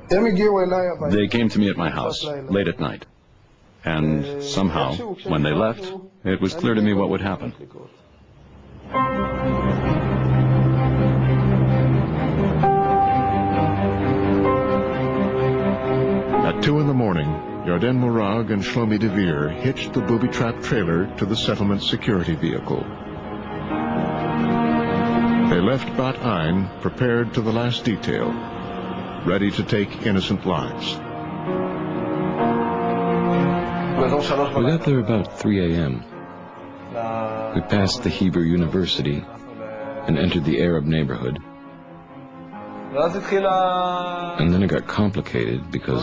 They came to me at my house late at night, and somehow, when they left, it was clear to me what would happen. At 2 in the morning, Yarden Morag and Shlomi Devere hitched the booby-trap trailer to the settlement security vehicle. They left Bat Ain prepared to the last detail, ready to take innocent lives. We got there about 3 a.m. We passed the Hebrew University and entered the Arab neighborhood. And then it got complicated because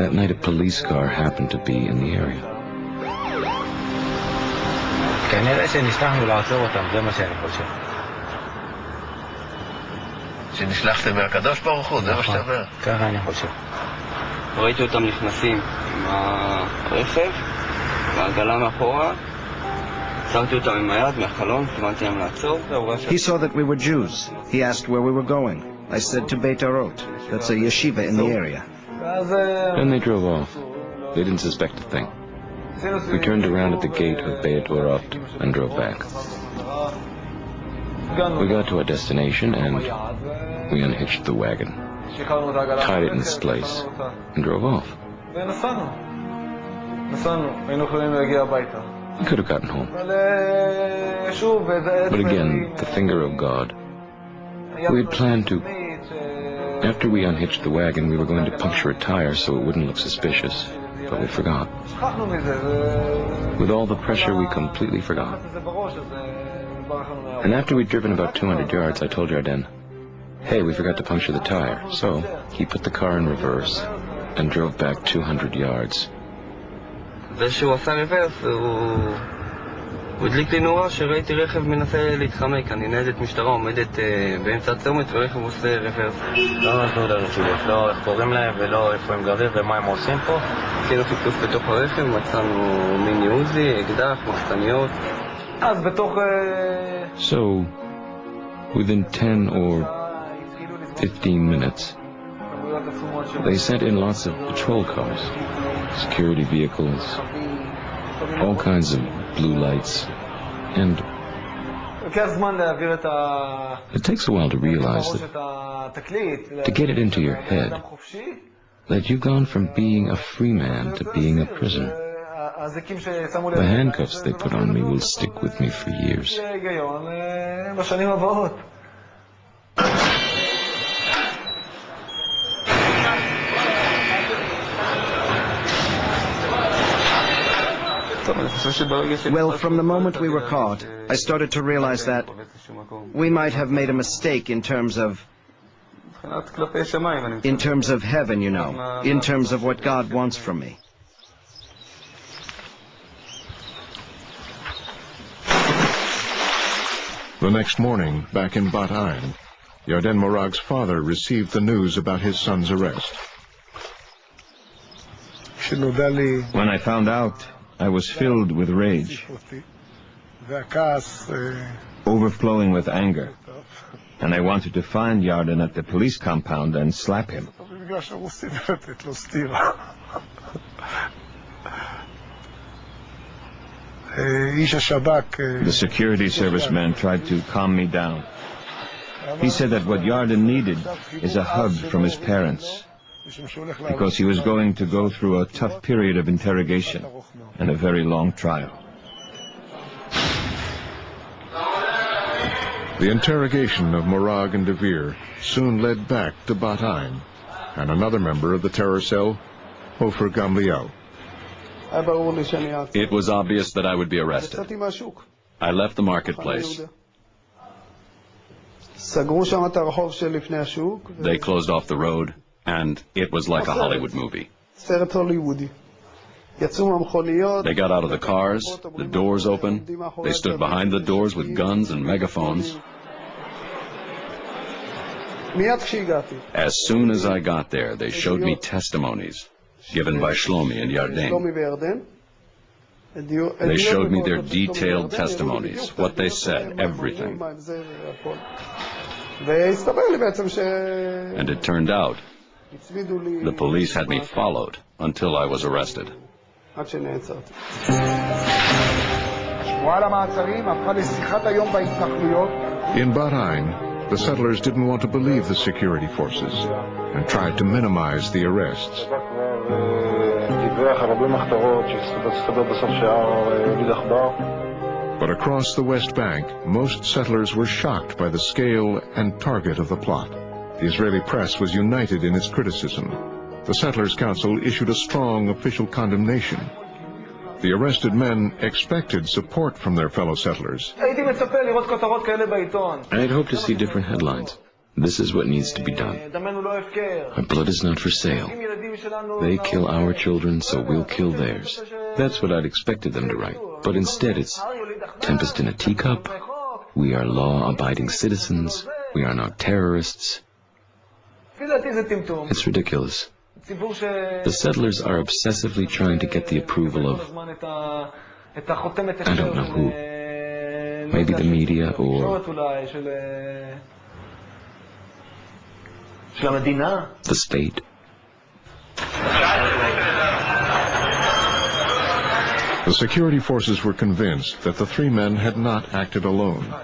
that night a police car happened to be in the area. כנראה שנשלחנו לעצור אותם, זה מה שאני חושב. שנשלחתם מהקדוש ברוך הוא, זה מה שאתה אומר? ככה אני חושב. ראיתי אותם נכנסים עם הרכב, והעגלה מאחורה. He saw that we were Jews. He asked where we were going. I said to Beit Arot. That's a yeshiva in the area. Then they drove off. They didn't suspect a thing. We turned around at the gate of Beit Arot and drove back. We got to our destination and we unhitched the wagon, tied it in its place, and drove off. We could have gotten home. But again, the finger of God. We had planned to... After we unhitched the wagon, we were going to puncture a tire so it wouldn't look suspicious, but we forgot. With all the pressure, we completely forgot. And after we'd driven about 200 yards, I told Yarden, hey, we forgot to puncture the tire. So he put the car in reverse and drove back 200 yards. ושהוא עשה רוורס, הוא הדליק לי נורה שראיתי רכב מנסה להתחמק. אני ניידת משטרה עומדת באמצע הצומת ורכב עושה רוורס. לא נתנו לנו תשובות, לא איך קוראים להם ולא איפה הם גרים ומה הם עושים פה. עשינו חיפוש בתוך הרכב, מצאנו מיני עוזי, אקדח, מחסניות. אז בתוך... So, within 10 or 15 minutes, they sent in lots of patrol cars, security vehicles, all kinds of blue lights, and it takes a while to realize that, to get it into your head, that you've gone from being a free man to being a prisoner. The handcuffs they put on me will stick with me for years. Well, from the moment we were caught, I started to realize that we might have made a mistake in terms of heaven, you know, in terms of what God wants from me. The next morning, back in Bat Ain, Yarden Morag's father received the news about his son's arrest. When I found out, I was filled with rage, overflowing with anger, and I wanted to find Yarden at the police compound and slap him. The security service man tried to calm me down. He said that what Yarden needed is a hug from his parents, because he was going to go through a tough period of interrogation and a very long trial. The interrogation of Morag and Devere soon led back to Bat Ain and another member of the terror cell, Ofer Gamliel. It was obvious that I would be arrested. I left the marketplace. They closed off the road, and it was like a Hollywood movie. They got out of the cars, the doors open, they stood behind the doors with guns and megaphones. As soon as I got there, they showed me testimonies given by Shlomi and Yarden. They showed me their detailed testimonies, what they said, everything. And it turned out the police had me followed until I was arrested. In Bat Ain, the settlers didn't want to believe the security forces and tried to minimize the arrests. But across the West Bank, most settlers were shocked by the scale and target of the plot. The Israeli press was united in its criticism. The Settlers' Council issued a strong official condemnation. The arrested men expected support from their fellow settlers. I'd hoped to see different headlines. This is what needs to be done. Our blood is not for sale. They kill our children, so we'll kill theirs. That's what I'd expected them to write. But instead it's tempest in a teacup. We are law-abiding citizens. We are not terrorists. It's ridiculous. The settlers are obsessively trying to get the approval of, I don't know who. Maybe the media or the state. The security forces were convinced that the three men had not acted alone.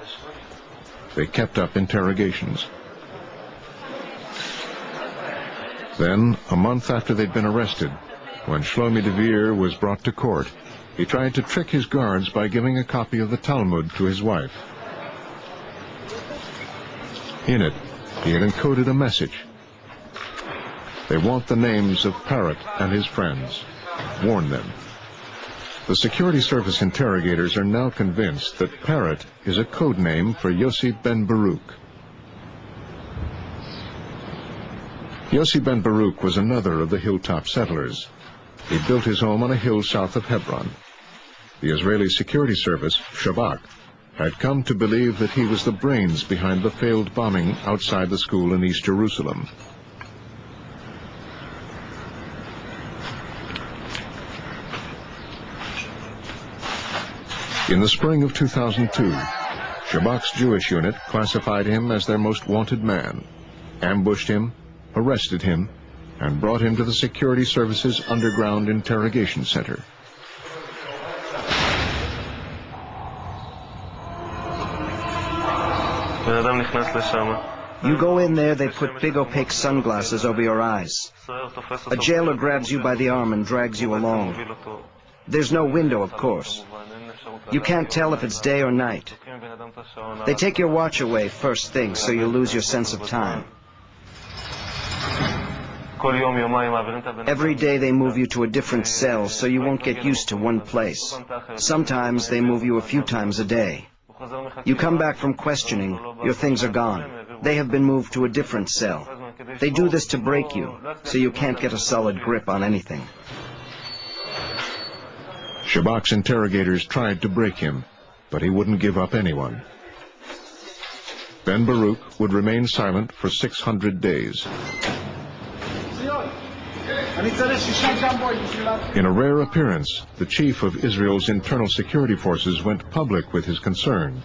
They kept up interrogations. Then, a month after they'd been arrested, when Shlomi Devere was brought to court, he tried to trick his guards by giving a copy of the Talmud to his wife. In it, he had encoded a message. They want the names of Parrott and his friends. Warn them. The security service interrogators are now convinced that Parrott is a code name for Yossi ben Baruch. Yossi ben Baruch was another of the hilltop settlers. He built his home on a hill south of Hebron. The Israeli security service, Shabak, had come to believe that he was the brains behind the failed bombing outside the school in East Jerusalem. In the spring of 2002, Shabak's Jewish unit classified him as their most wanted man, ambushed him, arrested him, and brought him to the Security Service's underground interrogation center. You go in there, they put big opaque sunglasses over your eyes. A jailer grabs you by the arm and drags you along. There's no window, of course. You can't tell if it's day or night. They take your watch away first thing, so you lose your sense of time. Every day they move you to a different cell, so you won't get used to one place. Sometimes they move you a few times a day. You come back from questioning, your things are gone. They have been moved to a different cell. They do this to break you, so you can't get a solid grip on anything. Shabak's interrogators tried to break him, but he wouldn't give up anyone. Ben Baruch would remain silent for 600 days. In a rare appearance, the chief of Israel's internal security forces went public with his concern.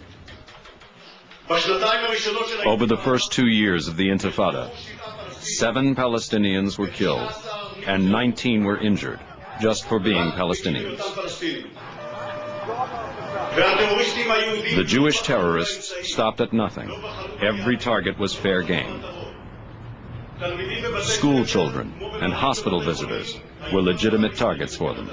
Over the first 2 years of the Intifada, 7 Palestinians were killed and 19 were injured just for being Palestinians. The Jewish terrorists stopped at nothing. Every target was fair game. School children and hospital visitors were legitimate targets for them.